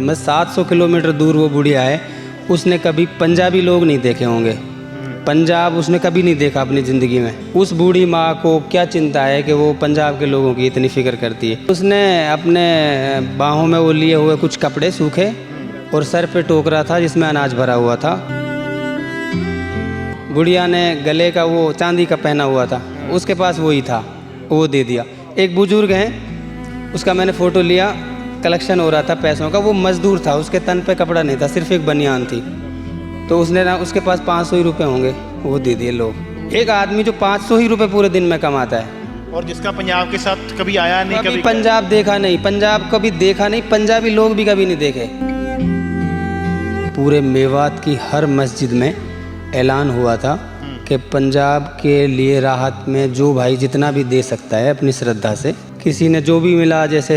मैं 700 किलोमीटर दूर वो बुढ़िया है, उसने कभी पंजाबी लोग नहीं देखे होंगे, पंजाब उसने कभी नहीं देखा अपनी ज़िंदगी में। उस बूढ़ी माँ को क्या चिंता है कि वो पंजाब के लोगों की इतनी फ़िक्र करती है। उसने अपने बाहों में वो लिए हुए कुछ कपड़े सूखे और सर पे टोकरा था जिसमें अनाज भरा हुआ था। बुढ़िया ने गले का वो चांदी का पहना हुआ था, उसके पास वही था, वो दे दिया। एक बुजुर्ग हैं, उसका मैंने फ़ोटो लिया, कलेक्शन हो रहा था पैसों का, वो मज़दूर था, उसके तन पे कपड़ा नहीं था, सिर्फ एक बनियान थी, तो उसने ना उसके पास 500 ही रुपये होंगे, वो दे दिए लोग। एक आदमी जो 500 ही रुपये पूरे दिन में कमाता है और जिसका पंजाब के साथ कभी आया नहीं, कभी पंजाब देखा नहीं, पंजाब कभी देखा नहीं, पंजाबी लोग भी कभी नहीं देखे। पूरे मेवात की हर मस्जिद में ऐलान हुआ था कि पंजाब के लिए राहत में जो भाई जितना भी दे सकता है अपनी श्रद्धा से, किसी ने जो भी मिला, जैसे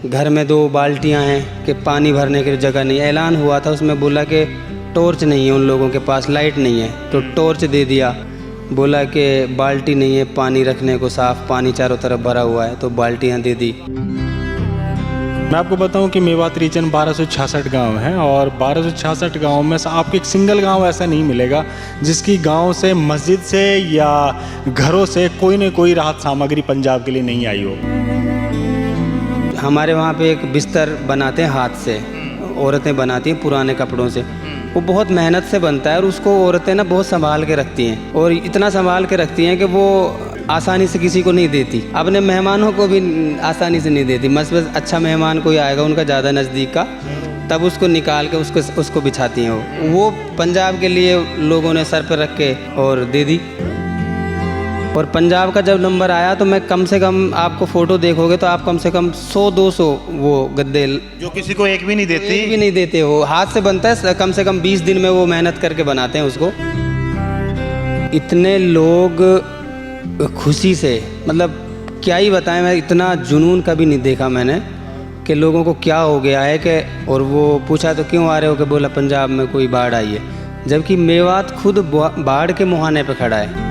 घर में 2 बाल्टियां हैं कि पानी भरने की जगह नहीं, ऐलान हुआ था, उसमें बोला कि टॉर्च नहीं है उन लोगों के पास, लाइट नहीं है तो टॉर्च दे दिया, बोला कि बाल्टी नहीं है पानी रखने को, साफ़ पानी चारों तरफ भरा हुआ है तो बाल्टियां दे दी। मैं आपको बताऊं कि मेवात रीजन 1266 गांव हैं और 1266 गांव में से आपको एक सिंगल गांव ऐसा नहीं मिलेगा जिसकी गांव से, मस्जिद से या घरों से कोई न कोई राहत सामग्री पंजाब के लिए नहीं आई हो। हमारे वहाँ पे एक बिस्तर बनाते हैं हाथ से, औरतें बनाती हैं पुराने कपड़ों से, वो बहुत मेहनत से बनता है और उसको औरतें ना बहुत संभाल के रखती हैं और इतना संभाल के रखती हैं कि वो आसानी से किसी को नहीं देती, अपने मेहमानों को भी आसानी से नहीं देती। बस अच्छा मेहमान कोई आएगा उनका ज़्यादा नज़दीक का, तब उसको निकाल के उसको बिछाती हैं। वो पंजाब के लिए लोगों ने सर पर रख के और दे दी। और पंजाब का जब नंबर आया तो मैं कम से कम, आपको फ़ोटो देखोगे तो आप कम से कम 100-200 वो गद्दे, जो किसी को एक भी नहीं देते, एक भी नहीं देते हो, हाथ से बनता है, कम से कम 20 दिन में वो मेहनत करके बनाते हैं उसको। इतने लोग खुशी से, मतलब क्या ही बताएं, मैं इतना जुनून कभी नहीं देखा मैंने कि लोगों को क्या हो गया है कि, और वो पूछा तो क्यों आ रहे हो, कि बोला पंजाब में कोई बाढ़ आई है, जबकि मेवात खुद बाढ़ के मुहाने पे खड़ा है।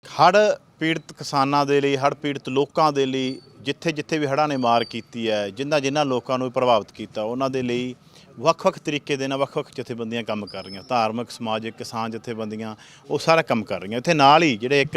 ਹੜ੍ਹ ਪੀੜਤ ਕਿਸਾਨਾਂ ਦੇ ਲਈ, ਹੜ੍ਹ ਪੀੜਤ ਲੋਕਾਂ ਦੇ ਲਈ, ਜਿੱਥੇ ਵੀ ਹੜ੍ਹਾਂ ਨੇ ਮਾਰ ਕੀਤੀ ਹੈ, ਜਿਨ੍ਹਾਂ ਲੋਕਾਂ ਨੂੰ ਪ੍ਰਭਾਵਿਤ ਕੀਤਾ, ਉਹਨਾਂ ਦੇ ਲਈ ਵੱਖ-ਵੱਖ ਤਰੀਕੇ ਦੇ ਨਾਲ ਵੱਖ-ਵੱਖ ਜਥੇਬੰਦੀਆਂ ਕੰਮ ਕਰ ਰਹੀਆਂ, ਧਾਰਮਿਕ, ਸਮਾਜਿਕ, ਕਿਸਾਨ ਜਥੇਬੰਦੀਆਂ, ਉਹ ਸਾਰਾ ਕੰਮ ਕਰ ਰਹੀਆਂ। ਇੱਥੇ ਨਾਲ ਹੀ ਜਿਹੜੇ ਇੱਕ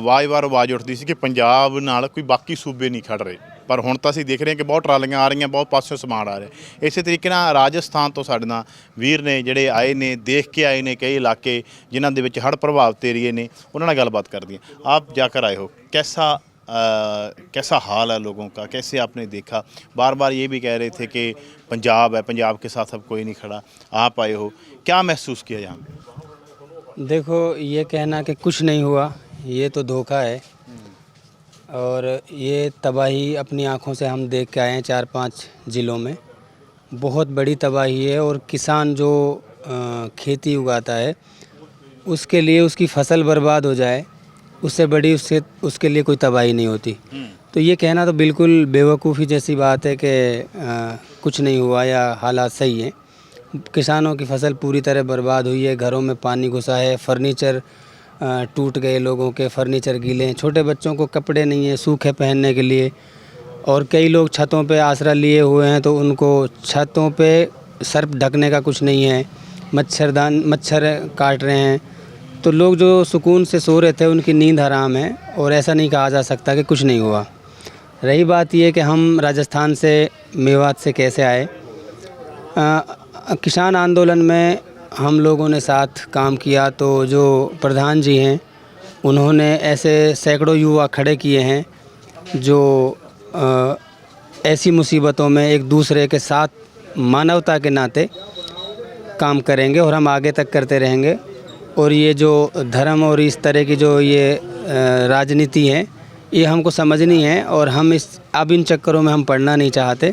ਵਾਰ-ਵਾਰ ਆਵਾਜ਼ ਉੱਠਦੀ ਸੀ ਕਿ ਪੰਜਾਬ ਨਾਲ ਕੋਈ ਬਾਕੀ ਸੂਬੇ ਨਹੀਂ ਖੜ ਰਹੇ, ਪਰ ਹੁਣ ਤਾਂ ਅਸੀਂ ਦੇਖ ਰਹੇ ਹਾਂ ਕਿ ਬਹੁਤ ਟਰਾਲੀਆਂ ਆ ਰਹੀਆਂ, ਬਹੁਤ ਪਾਸਿਓਂ ਸਮਾਨ ਆ ਰਿਹਾ। ਇਸੇ ਤਰੀਕੇ ਨਾਲ ਰਾਜਸਥਾਨ ਤੋਂ ਸਾਡੇ ਨਾਲ ਵੀਰ ਨੇ ਜਿਹੜੇ ਆਏ ਨੇ, ਦੇਖ ਕੇ ਆਏ ਨੇ ਕਈ ਇਲਾਕੇ ਜਿਨ੍ਹਾਂ ਦੇ ਵਿੱਚ ਹੜ੍ਹ ਪ੍ਰਭਾਵਿਤ ਏਰੀਏ ਨੇ, ਉਹਨਾਂ ਨਾਲ ਗੱਲਬਾत करती हैं। आप जाकर आए हो, कैसा हाल है लोगों का, कैसे आपने देखा? बार बार ये भी कह रहे थे कि पंजाब है, पंजाब के साथ अब कोई नहीं खड़ा, आप आए हो, क्या महसूस किया यहाँ पे? देखो, ये कहना कि कुछ नहीं हुआ ये तो धोखा है, और ये तबाही अपनी आँखों से हम देख के आए हैं 4-5 ज़िलों में, बहुत बड़ी तबाही है। और किसान जो खेती उगाता है उसके लिए उसकी फसल बर्बाद हो जाए, उससे बड़ी उसके लिए कोई तबाही नहीं होती। तो ये कहना तो बिल्कुल बेवकूफ़ी जैसी बात है कि कुछ नहीं हुआ या हालात सही हैं। किसानों की फसल पूरी तरह बर्बाद हुई है, घरों में पानी घुसा है, फर्नीचर टूट गए, लोगों के फर्नीचर गीले हैं, छोटे बच्चों को कपड़े नहीं हैं सूखे पहनने के लिए, और कई लोग छतों पे आसरा लिए हुए हैं तो उनको छतों पे सर ढकने का कुछ नहीं है, मच्छर काट रहे हैं, तो लोग जो सुकून से सो रहे थे उनकी नींद हराम है, और ऐसा नहीं कहा जा सकता कि कुछ नहीं हुआ। रही बात ये कि हम राजस्थान से, मेवात से कैसे आए, किसान आंदोलन में हम लोगों ने साथ काम किया, तो जो प्रधान जी हैं उन्होंने ऐसे सैकड़ों युवा खड़े किए हैं जो ऐसी मुसीबतों में एक दूसरे के साथ मानवता के नाते काम करेंगे और हम आगे तक करते रहेंगे। और ये जो धर्म और इस तरह की जो ये राजनीति है, ये हमको समझनी है, और हम अब इन चक्करों में हम पढ़ना नहीं चाहते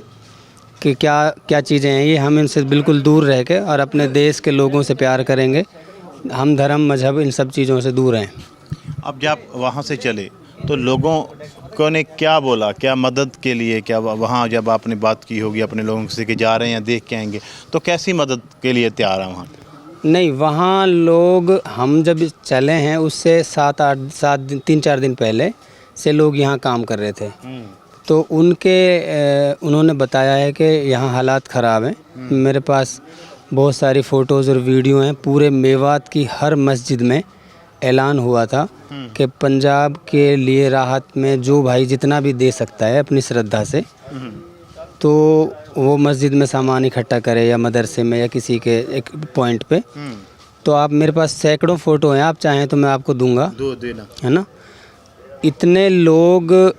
कि क्या क्या चीज़ें हैं ये, हम इनसे बिल्कुल दूर रह के और अपने देश के लोगों से प्यार करेंगे। हम धर्म, मजहब, इन सब चीज़ों से दूर हैं। अब जब वहाँ से चले तो लोगों को ने क्या बोला, क्या मदद के लिए, क्या वहाँ जब आपने बात की होगी अपने लोगों से कि जा रहे हैं, देख के आएंगे, तो कैसी मदद के लिए तैयार हैं वहाँ? नहीं, वहाँ लोग, हम जब चले हैं उससे 3-4 दिन पहले से लोग यहाँ काम कर रहे थे, तो उन्होंने बताया है कि यहाँ हालात ख़राब हैं। मेरे पास बहुत सारी फ़ोटोज़ और वीडियो हैं। पूरे मेवात की हर मस्जिद में ऐलान हुआ था कि पंजाब के लिए राहत में जो भाई जितना भी दे सकता है अपनी श्रद्धा से, तो वो मस्जिद में सामान इकट्ठा करे या मदरसे में या किसी के एक पॉइंट पे। तो आप, मेरे पास सैकड़ों फ़ोटो हैं, आप चाहें तो मैं आपको दूंगा, दो देना है ना। इतने लोग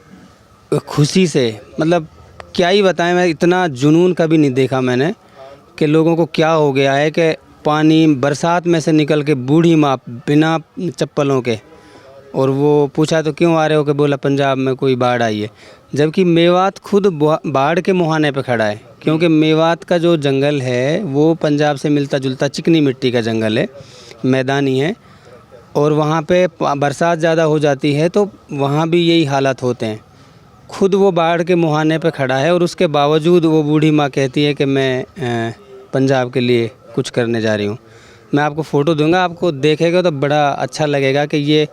खुशी से, मतलब क्या ही बताएं, मैं इतना जुनून कभी नहीं देखा मैंने कि लोगों को क्या हो गया है कि पानी बरसात में से निकल के बूढ़ी माँ बिना चप्पलों के, और वो पूछा तो क्यों आ रहे हो, कि बोला पंजाब में कोई बाढ़ आई है। जबकि मेवात खुद बाढ़ के मुहाने पे खड़ा है, क्योंकि मेवात का जो जंगल है वो पंजाब से मिलता जुलता चिकनी मिट्टी का जंगल है, मैदानी है, और वहाँ पे बरसात ज़्यादा हो जाती है तो वहाँ भी यही हालात होते हैं। खुद वो बाढ़ के मुहाने पे खड़ा है और उसके बावजूद वो बूढ़ी माँ कहती है कि मैं पंजाब के लिए कुछ करने जा रही हूँ। मैं आपको फ़ोटो दूंगा, आपको देखेगा तो बड़ा अच्छा लगेगा कि ये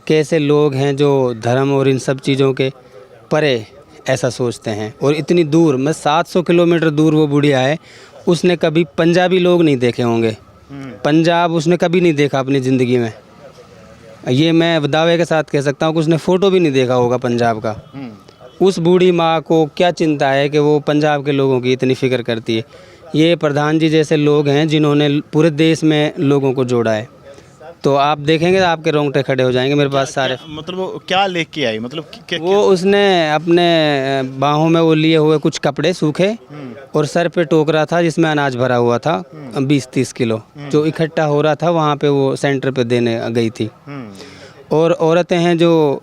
कैसे लोग हैं जो धर्म और इन सब चीज़ों के परे ऐसा सोचते हैं। और इतनी दूर, मैं 700 किलोमीटर दूर वो बुढ़िया है, उसने कभी पंजाबी लोग नहीं देखे होंगे, पंजाब उसने कभी नहीं देखा अपनी ज़िंदगी में। ये मैं दावे के साथ कह सकता हूँ कि उसने फ़ोटो भी नहीं देखा होगा पंजाब का। उस बूढ़ी माँ को क्या चिंता है कि वो पंजाब के लोगों की इतनी फ़िक्र करती है। ये प्रधान जी जैसे लोग हैं जिन्होंने पूरे देश में लोगों को जोड़ा है। तो आप देखेंगे तो आपके रोंगटे खड़े हो जाएंगे। मेरे पास सारे, मतलब वो क्या लेके आई, मतलब वो उसने अपने बाहों में वो लिए हुए कुछ कपड़े सूखे और सर पे टोकरा था जिसमें अनाज भरा हुआ था 20-30 किलो, जो इकट्ठा हो रहा था वहाँ पे वो सेंटर पे देने गई थी। और औरतें हैं जो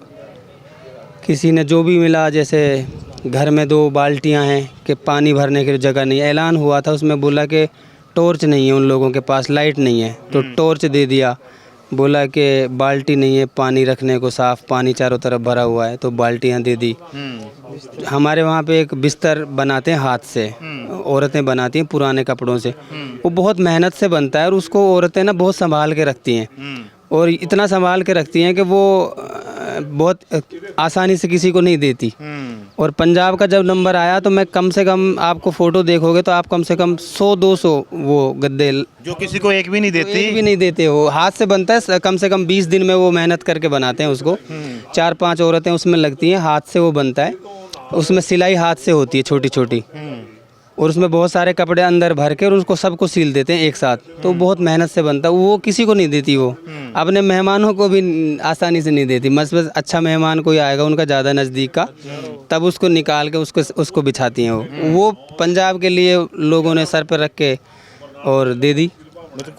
किसी ने जो भी मिला, जैसे घर में 2 बाल्टियाँ हैं कि पानी भरने की जगह नहीं, ऐलान हुआ था उसमें बोला कि टॉर्च नहीं है उन लोगों के पास, लाइट नहीं है, तो टॉर्च दे दिया। बोला कि बाल्टी नहीं है पानी रखने को, साफ़ पानी चारों तरफ भरा हुआ है, तो बाल्टियाँ दे दी। हमारे वहाँ पे एक बिस्तर बनाते हैं हाथ से, औरतें बनाती हैं पुराने कपड़ों से, वो बहुत मेहनत से बनता है और उसको औरतें ना बहुत संभाल के रखती हैं, और इतना संभाल के रखती हैं कि वो बहुत आसानी से किसी को नहीं देती। और पंजाब का जब नंबर आया तो मैं कम से कम, आपको फ़ोटो देखोगे तो आप कम से कम 100-200 वो गद्दे, जो किसी को एक भी नहीं देती, एक भी नहीं देते, वो हाथ से बनता है, कम से कम 20 दिन में वो मेहनत करके बनाते हैं उसको। 4-5 औरतें उसमें लगती हैं, हाथ से वो बनता है, उसमें सिलाई हाथ से होती है छोटी छोटी, और उसमें बहुत सारे कपड़े अंदर भर के और उसको सबको सील देते हैं एक साथ, तो बहुत मेहनत से बनता है। वो किसी को नहीं देती, वो अपने मेहमानों को भी आसानी से नहीं देती। बस अच्छा मेहमान कोई आएगा उनका ज़्यादा नज़दीक का, तब उसको निकाल के उसको बिछाती हैं। वो पंजाब के लिए लोगों ने सर पर रख के और दे दी।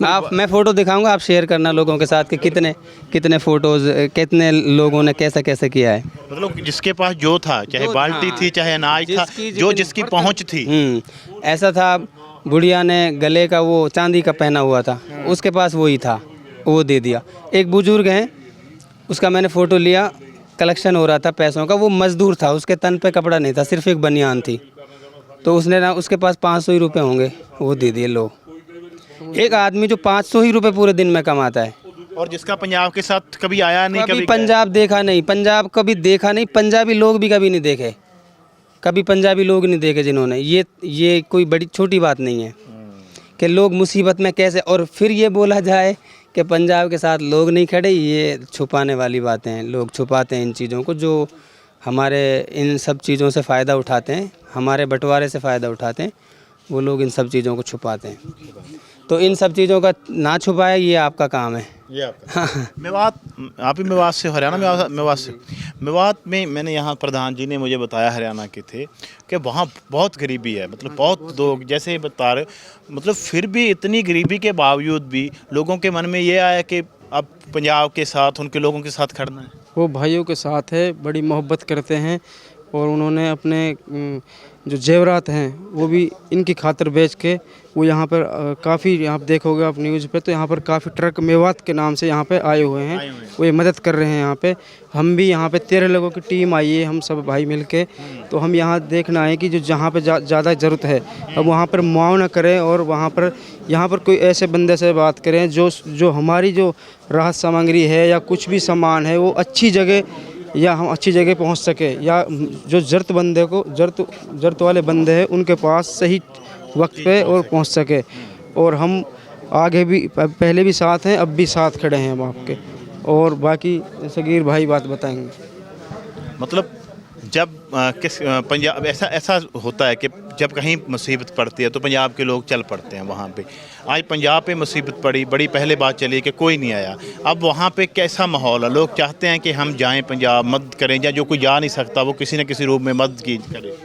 आप, मैं फ़ोटो दिखाऊंगा, आप शेयर करना लोगों के साथ कि कितने कितने फ़ोटोज़, कितने लोगों ने कैसा कैसा किया है। मतलब जिसके पास जो था, चाहे बाल्टी थी चाहे अनाज था, जो जिसकी पहुंच थी। ऐसा था, बुढ़िया ने गले का वो चांदी का पहना हुआ था, उसके पास वही था, वो दे दिया। एक बुजुर्ग हैं, उसका मैंने फ़ोटो लिया, कलेक्शन हो रहा था पैसों का, वो मज़दूर था, उसके तन पे कपड़ा नहीं था, सिर्फ एक बनियान थी, तो उसने ना, उसके पास 500 ही रुपये होंगे, वो दे दिए। लो, एक आदमी जो 500 ही रुपये पूरे दिन में कमाता है, और जिसका पंजाब के साथ कभी आया नहीं, कभी पंजाब देखा नहीं, पंजाब कभी देखा नहीं, पंजाबी लोग भी कभी नहीं देखे, कभी पंजाबी लोग नहीं देखे जिन्होंने, ये कोई बड़ी छोटी बात नहीं है कि लोग मुसीबत में कैसे, और फिर ये बोला जाए कि पंजाब के साथ लोग नहीं खड़े, ये छुपाने वाली बातें हैं। लोग छुपाते हैं इन चीज़ों को, जो हमारे इन सब चीज़ों से फ़ायदा उठाते हैं, हमारे बंटवारे से फ़ायदा उठाते हैं, वो लोग इन सब चीज़ों को छुपाते हैं। तो इन सब चीज़ों का ना छुपाए, ये आपका काम है। ये आपका मेवात, आप ही मेवात से, हरियाणा मेवात से। मेवात में मैंने यहाँ प्रधान जी ने मुझे बताया, हरियाणा के थे, कि वहाँ बहुत गरीबी है, मतलब बहुत लोग जैसे ही बता रहे, मतलब फिर भी इतनी गरीबी के बावजूद भी लोगों के मन में ये आया कि अब पंजाब के साथ, उनके लोगों के साथ खड़ना है। वो भाइयों के साथ है, बड़ी मोहब्बत करते हैं, और उन्होंने अपने जो जेवरात हैं वो भी इनकी खातिर बेच के वो यहाँ पर काफ़ी, यहाँ पर देखोगे आप न्यूज़ पे, तो यहाँ पर काफ़ी ट्रक मेवात के नाम से यहाँ पे आए हुए हैं, वो ये मदद कर रहे हैं यहाँ पे। हम भी यहाँ पे 13 लोगों की टीम आई है, हम सब भाई मिल के, तो हम यहाँ देखना है कि जो जहाँ पे ज़्यादा ज़रूरत है अब वहाँ पर मुआवना करें, और वहाँ पर यहाँ पर कोई ऐसे बंदे से बात करें जो हमारी जो राहत सामग्री है या कुछ भी सामान है वो अच्छी जगह या हम अच्छी जगह पहुंच सके, या जो ज़रूरत वाले बंदे हैं उनके पास सही वक्त पे और पहुंच सके। और हम आगे भी पहले भी साथ हैं, अब भी साथ खड़े हैं हम आपके। और बाकी सगीर भाई बात बताएंगे। मतलब जब पंजाब ऐसा होता है कि जब कहीं मुसीबत पड़ती है तो पंजाब के लोग चल पड़ते हैं वहाँ पे। आज पंजाब पे मुसीबत पड़ी, बड़ी पहले बात चली कि कोई नहीं आया। अब वहाँ पे कैसा माहौल है? लोग चाहते हैं कि हम जाएं पंजाब, मदद करें, या जो कोई जा नहीं सकता वो किसी न किसी रूप में मदद की करे।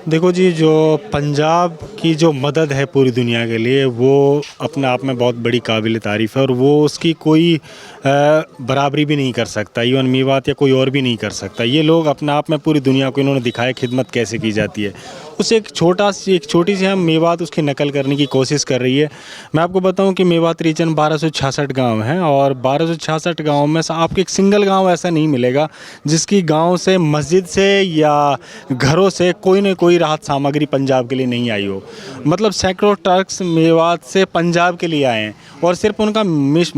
देखो जी, जो पंजाब की जो मदद है पूरी दुनिया के लिए, वो अपने आप में बहुत बड़ी काबिल तारीफ़ है और वो उसकी कोई बराबरी भी नहीं कर सकता। इवन मेवात या कोई और भी नहीं कर सकता। ये लोग अपने आप में पूरी दुनिया को इन्होंने दिखाया खिदमत कैसे की जाती है। उसे एक छोटी सी हम मेवात उसकी नकल करने की कोशिश कर रही है। मैं आपको बताऊं कि मेवात रीजन 1266 गांव हैं और 1266 गांव में से आपको एक सिंगल गांव ऐसा नहीं मिलेगा जिसकी गांव से, मस्जिद से या घरों से कोई न कोई राहत सामग्री पंजाब के लिए नहीं आई हो। मतलब सैकड़ों ट्रक्स मेवात से पंजाब के लिए आए हैं और सिर्फ उनका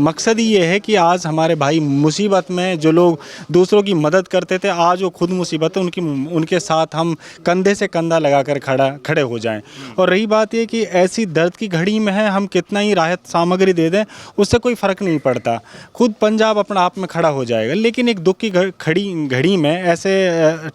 मकसद ही ये है कि आज हमारे भाई मुसीबत में, जो लोग दूसरों की मदद करते थे, आज वो खुद मुसीबत है, उनके साथ हम कंधे से कंधा लगा कर खड़े हो जाएं। और रही बात ये कि ऐसी दर्द की घड़ी में है, हम कितना ही राहत सामग्री दे दें उससे कोई फ़र्क नहीं पड़ता, खुद पंजाब अपने आप में खड़ा हो जाएगा। लेकिन एक दुख की घड़ी में, ऐसे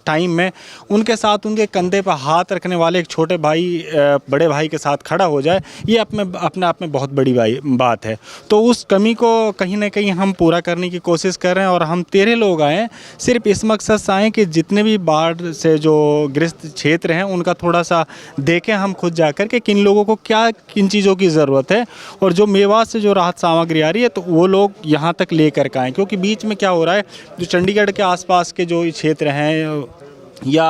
टाइम में उनके साथ, उनके कंधे पर हाथ रखने वाले एक छोटे भाई बड़े भाई के साथ खड़ा हो जाए, ये अपने आप में बहुत बड़ी बात है। तो उस कमी को कहीं ना कहीं हम पूरा करने की कोशिश कर रहे हैं। और हम 13 लोग आए सिर्फ इस मकसद से आए कि जितने भी बाढ़ से जो ग्रस्त क्षेत्र हैं उनका थोड़ा सा देखें हम खुद जाकर के किन लोगों को क्या किन चीज़ों की ज़रूरत है, और जो मेवात से जो राहत सामग्री आ रही है तो वो लोग यहाँ तक लेकर के आएँ। क्योंकि बीच में क्या हो रहा है, जो चंडीगढ़ के आसपास के जो क्षेत्र हैं या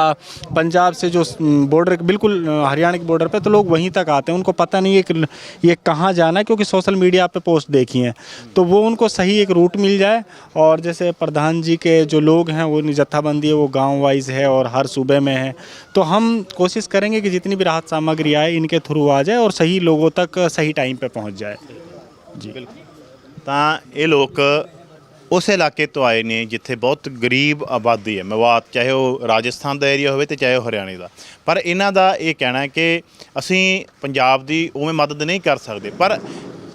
पंजाब से जो बॉर्डर, बिल्कुल हरियाणा के बॉर्डर पे, तो लोग वहीं तक आते हैं, उनको पता नहीं है कि ये कहाँ जाना है, क्योंकि सोशल मीडिया पे पोस्ट देखी हैं। तो वो उनको सही एक रूट मिल जाए। और जैसे प्रधान जी के जो लोग हैं वो जत्थाबंदी है, वो गांव वाइज है और हर सूबे में है। तो हम कोशिश करेंगे कि जितनी भी राहत सामग्री आए इनके थ्रू आ जाए और सही लोगों तक सही टाइम पर पहुँच जाए। जी ਤਾਂ ਇਹ ਲੋਕ ਉਸ ਇਲਾਕੇ ਤੋਂ ਆਏ ਨੇ ਜਿੱਥੇ ਬਹੁਤ ਗਰੀਬ ਆਬਾਦੀ ਹੈ। ਮੇਵਾਤ ਚਾਹੇ ਉਹ ਰਾਜਸਥਾਨ ਦਾ ਏਰੀਆ ਹੋਵੇ ਤੇ ਚਾਹੇ ਉਹ ਹਰਿਆਣੇ ਦਾ, ਪਰ ਇਹਨਾਂ ਦਾ ਇਹ ਕਹਿਣਾ ਹੈ ਕਿ ਅਸੀਂ ਪੰਜਾਬ ਦੀ ਉਵੇਂ ਮਦਦ ਨਹੀਂ ਕਰ ਸਕਦੇ, ਪਰ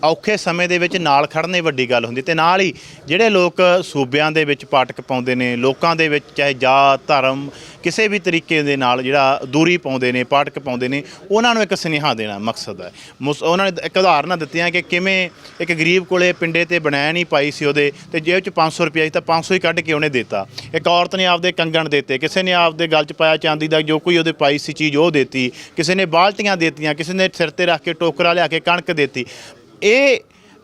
ਔਖੇ ਸਮੇਂ ਦੇ ਵਿੱਚ ਨਾਲ ਖੜਨੇ ਵੱਡੀ ਗੱਲ ਹੁੰਦੀ। ਤੇ ਨਾਲ ਹੀ ਜਿਹੜੇ ਲੋਕ ਸੂਬਿਆਂ ਦੇ ਵਿੱਚ ਪਾਟਕ ਪਾਉਂਦੇ ਨੇ, ਲੋਕਾਂ ਦੇ ਵਿੱਚ ਚਾਹੇ ਜਾਤ ਧਰਮ ਕਿਸੇ ਵੀ ਤਰੀਕੇ ਦੇ ਨਾਲ ਜਿਹੜਾ ਦੂਰੀ ਪਾਉਂਦੇ ਨੇ, ਪਾਟਕ ਪਾਉਂਦੇ ਨੇ, ਉਹਨਾਂ ਨੂੰ ਇੱਕ ਸੁਨੇਹਾ ਦੇਣਾ ਮਕਸਦ ਹੈ। ਉਹਨਾਂ ਨੇ ਇੱਕ ਉਦਾਹਰਨਾਂ ਦਿੱਤੀਆਂ ਕਿ ਕਿਵੇਂ ਇੱਕ ਗਰੀਬ ਕੋਲੇ ਪਿੰਡੇ ਤੇ ਬਣਾਇਆ ਨਹੀਂ ਪਾਈ ਸੀ ਉਹਦੇ, ਤੇ ਜੇਬ 'ਚ 500 ਰੁਪਇਆ ਸੀ ਤਾਂ 500 ਹੀ ਕੱਢ ਕੇ ਉਹਨੇ ਦਿੱਤਾ। ਇੱਕ ਔਰਤ ਨੇ ਆਪਦੇ ਕੰਗਣ ਦਿੱਤੇ, ਕਿਸੇ ਨੇ ਆਪਦੇ ਗਲ 'ਚ ਪਾਇਆ ਚਾਂਦੀ ਦਾ ਜੋ ਕੋਈ ਉਹਦੇ ਪਾਈ ਸੀ ਚੀਜ਼ ਉਹ ਦਿੱਤੀ, ਕਿਸੇ ਨੇ ਬਾਲਟੀਆਂ ਦਿੱਤੀਆਂ, ਕਿਸੇ ਨੇ ਸਿਰ ਤੇ ਰੱਖ ਕੇ ਟੋਕਰਾ ਲਿਆ ਕੇ ਕਣਕ ਦਿੱਤੀ। ਇਹ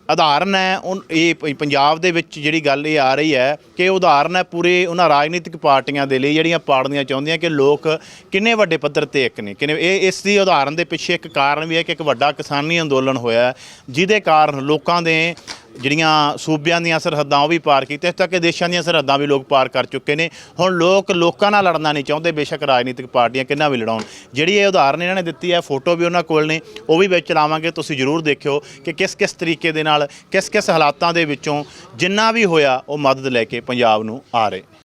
ਉਦਾਹਰਨ ਹੈ ਇਹ ਪੰਜਾਬ ਦੇ ਵਿੱਚ ਜਿਹੜੀ ਗੱਲ ਇਹ ਆ ਰਹੀ ਹੈ ਕਿ ਉਦਾਹਰਨ ਹੈ ਪੂਰੇ ਉਹਨਾਂ ਰਾਜਨੀਤਿਕ ਪਾਰਟੀਆਂ ਦੇ ਲਈ ਜਿਹੜੀਆਂ ਪਾੜਨੀਆਂ ਚਾਹੁੰਦੀਆਂ ਕਿ ਲੋਕ ਕਿੰਨੇ ਵੱਡੇ ਪੱਧਰ ਤੇ ਇੱਕ ਨੇ, ਕਿੰਨੇ। ਇਹ ਇਸ ਦੀ ਉਦਾਹਰਨ ਦੇ ਪਿੱਛੇ ਇੱਕ ਕਾਰਨ ਵੀ ਹੈ ਕਿ ਇੱਕ ਵੱਡਾ ਕਿਸਾਨੀ ਅੰਦੋਲਨ ਹੋਇਆ ਜਿਹਦੇ ਕਾਰਨ ਲੋਕਾਂ ਦੇ ਜਿਹੜੀਆਂ ਸੂਬਿਆਂ ਦੀਆਂ ਸਰਹੱਦਾਂ ਉਹ ਵੀ ਪਾਰ ਕੀਤੀਆਂ, ਇੱਥੇ ਤੱਕ ਕਿ ਦੇਸ਼ਾਂ ਦੀਆਂ ਸਰਹੱਦਾਂ ਵੀ ਲੋਕ ਪਾਰ ਕਰ ਚੁੱਕੇ ਨੇ। ਹੁਣ ਲੋਕਾਂ ਨਾਲ ਲੜਨਾ ਨਹੀਂ ਚਾਹੁੰਦੇ, ਬੇਸ਼ੱਕ ਰਾਜਨੀਤਿਕ ਪਾਰਟੀਆਂ ਕਿੰਨਾ ਵੀ ਲੜਾਉਣ। ਜਿਹੜੀ ਇਹ ਉਦਾਹਰਨ ਇਹਨਾਂ ਨੇ ਦਿੱਤੀ ਹੈ, ਫੋਟੋ ਵੀ ਉਹਨਾਂ ਕੋਲ ਨੇ, ਉਹ ਵੀ ਵਿੱਚ ਲਾਵਾਂਗੇ, ਤੁਸੀਂ ਜ਼ਰੂਰ ਦੇਖਿਓ ਕਿ ਕਿਸ ਤਰੀਕੇ ਦੇ ਨਾਲ, ਕਿਸ ਹਾਲਾਤਾਂ ਦੇ ਵਿੱਚੋਂ ਜਿੰਨਾ ਵੀ ਹੋਇਆ ਉਹ ਮਦਦ ਲੈ ਕੇ ਪੰਜਾਬ ਨੂੰ ਆ ਰਹੇ।